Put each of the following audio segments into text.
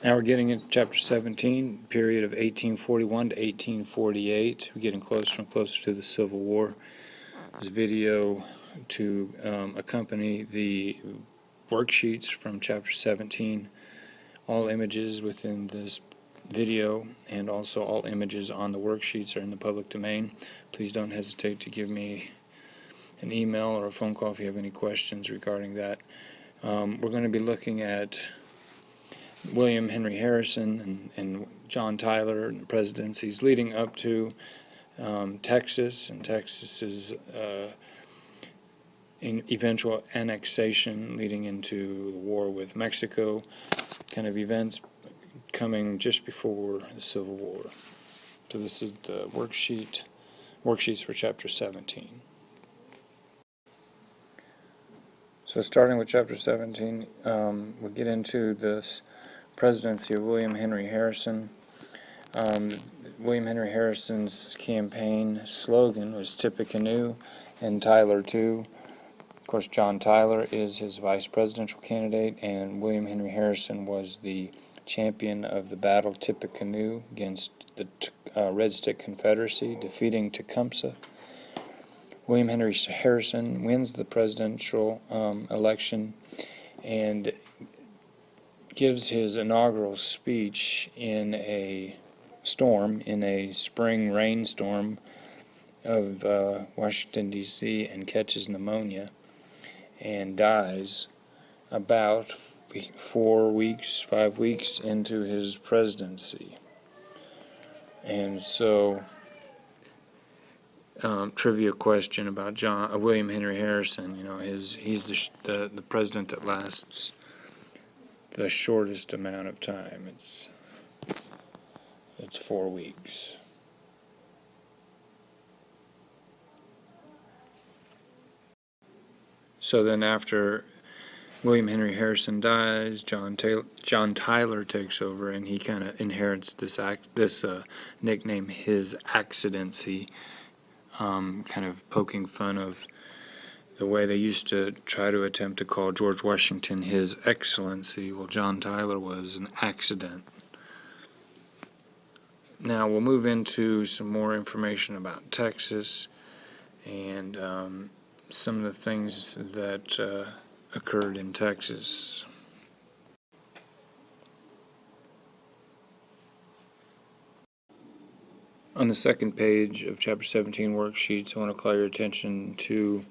Now we're getting into chapter 17, period of 1841 to 1848. We're getting closer and closer to the Civil War. This video to accompany the worksheets from chapter 17. All images within this video and also all images on the worksheets are in the public domain. Please don't hesitate to give me an email or a phone call if you have any questions regarding that. We're going to be looking at William Henry Harrison and John Tyler and the presidencies leading up to Texas and Texas's eventual annexation leading into the war with Mexico, kind of events coming just before the Civil War. So this is the worksheets for chapter 17. So starting with chapter 17, we'll get into this presidency of William Henry Harrison. William Henry Harrison's campaign slogan was Tippecanoe and Tyler too. Of course, John Tyler is his vice presidential candidate, and William Henry Harrison was the champion of the Battle of Tippecanoe against the Red Stick Confederacy, defeating Tecumseh. William Henry Harrison wins the presidential election and gives his inaugural speech in a spring rainstorm of Washington, D.C., and catches pneumonia and dies about 5 weeks into his presidency. And so, trivia question about William Henry Harrison. You know, he's the president that lasts the shortest amount of time. It's 4 weeks. So then after William Henry Harrison dies, John Tyler takes over, and he kind of inherits this nickname, his accidency, kind of poking fun of the way they used to try to attempt to call George Washington His Excellency. Well, John Tyler was an accident. Now we'll move into some more information about Texas and some of the things that occurred in Texas. On the second page of chapter 17 worksheets, I want to call your attention to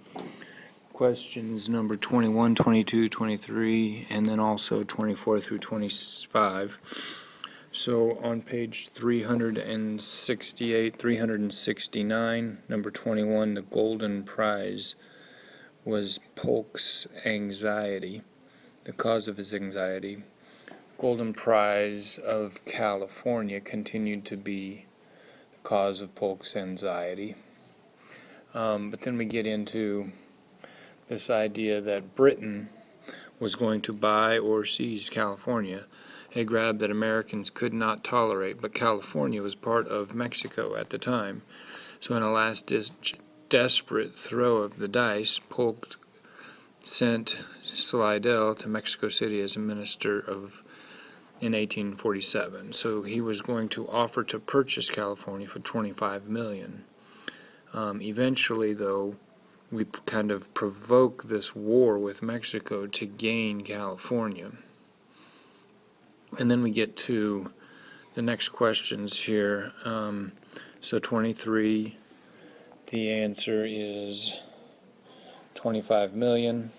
questions number 21, 22, 23, and then also 24 through 25. So on page 368, 369, number 21, the golden prize was Polk's anxiety, the cause of his anxiety. Golden prize of California continued to be the cause of Polk's anxiety. But then we get into this idea that Britain was going to buy or seize California, a grab that Americans could not tolerate, but California was part of Mexico at the time. So in a last-ditch desperate throw of the dice, Polk sent Slidell to Mexico City as a minister in 1847. So he was going to offer to purchase California for $25 million. Eventually, though, we kind of provoke this war with Mexico to gain California. And then we get to the next questions here. So 23, the answer is $25 million.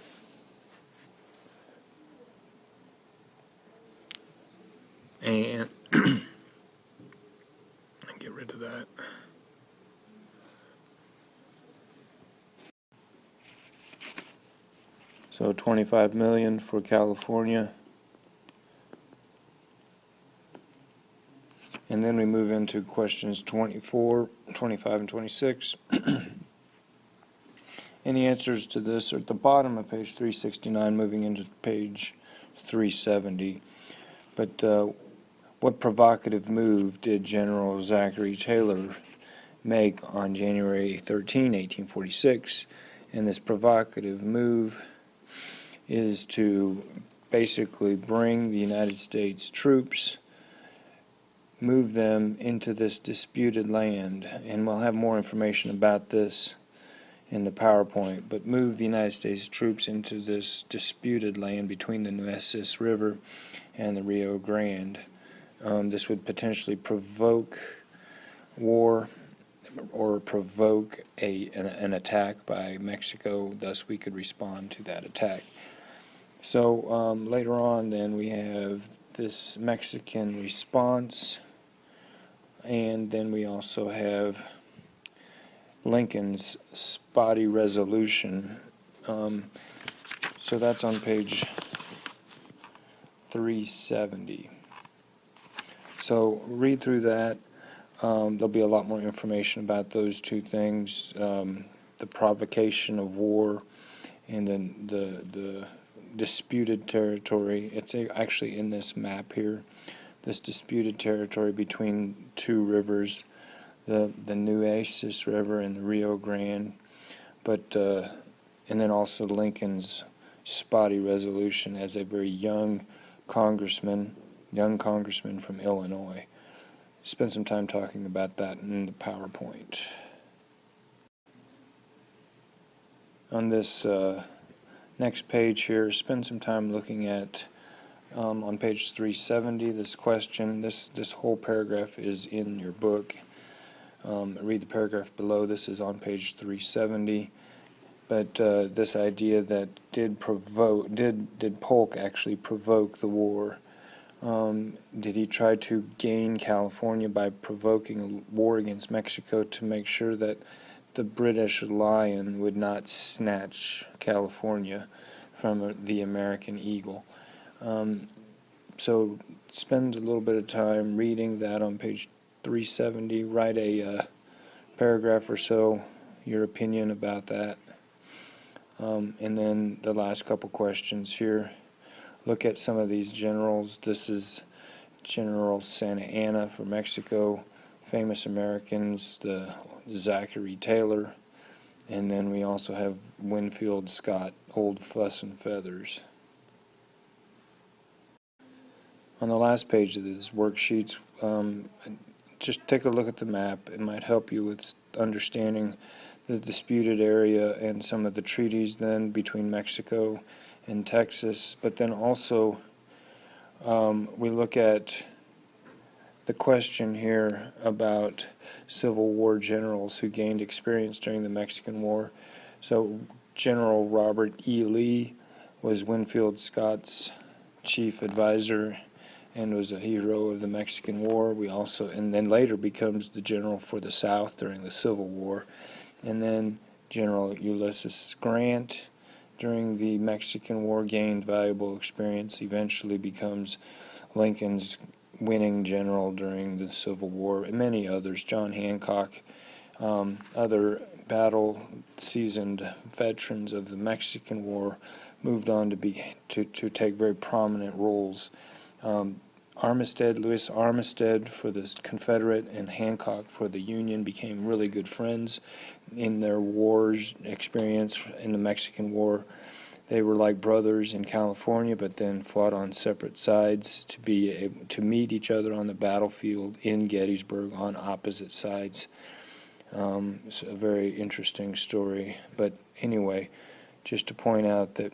And get rid of that. So $25 million for California. And then we move into questions 24, 25, and 26. And the answers to this are at the bottom of page 369, moving into page 370. But what provocative move did General Zachary Taylor make on January 13, 1846? And this provocative move is to basically bring the United States troops, move them into this disputed land, and we'll have more information about this in the PowerPoint, but move the United States troops into this disputed land between the Nueces River and the Rio Grande. This would potentially provoke war or provoke an attack by Mexico, thus we could respond to that attack. So later on then we have this Mexican response, and then we also have Lincoln's spotty resolution. So that's on page 370. So read through that. There'll be a lot more information about those two things, the provocation of war and then the disputed territory. It's actually in this map here, this disputed territory between two rivers, the Nueces River and the Rio Grande, but and then also Lincoln's spotty resolution as a very young congressman from Illinois. Spend some time talking about that in the PowerPoint. On this next page here, spend some time looking at on page 370 this question. This whole paragraph is in your book. Read the paragraph below. This is on page 370. But this idea that did Polk actually provoke the war? Did he try to gain California by provoking a war against Mexico to make sure that the British lion would not snatch California from the American eagle? So spend a little bit of time reading that on page 370. Write a paragraph or so, your opinion about that. And then the last couple questions here. Look at some of these generals. This is General Santa Anna for Mexico, famous Americans, the Zachary Taylor, and then we also have Winfield Scott, Old Fuss and Feathers. On the last page of these worksheets, just take a look at the map. It might help you with understanding the disputed area and some of the treaties then between Mexico and Texas. But then also we look at the question here about Civil War generals who gained experience during the Mexican War. So General Robert E. Lee was Winfield Scott's chief advisor and was a hero of the Mexican War. And then later becomes the general for the South during the Civil War. And then General Ulysses Grant during the Mexican War gained valuable experience, eventually becomes Lincoln's winning general during the Civil War, and many others. John Hancock, other battle-seasoned veterans of the Mexican War moved on to take very prominent roles. Louis Armistead for the Confederate and Hancock for the Union became really good friends in their wars experience in the Mexican War. They were like brothers in California, but then fought on separate sides to be able to meet each other on the battlefield in Gettysburg on opposite sides. It's a very interesting story. But anyway, just to point out that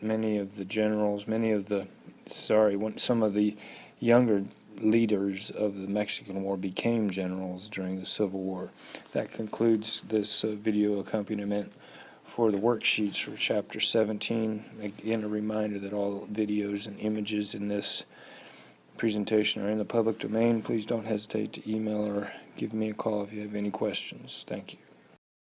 some of the younger leaders of the Mexican War became generals during the Civil War. That concludes this video accompaniment for the worksheets for Chapter 17. Again, a reminder that all videos and images in this presentation are in the public domain. Please don't hesitate to email or give me a call if you have any questions. Thank you.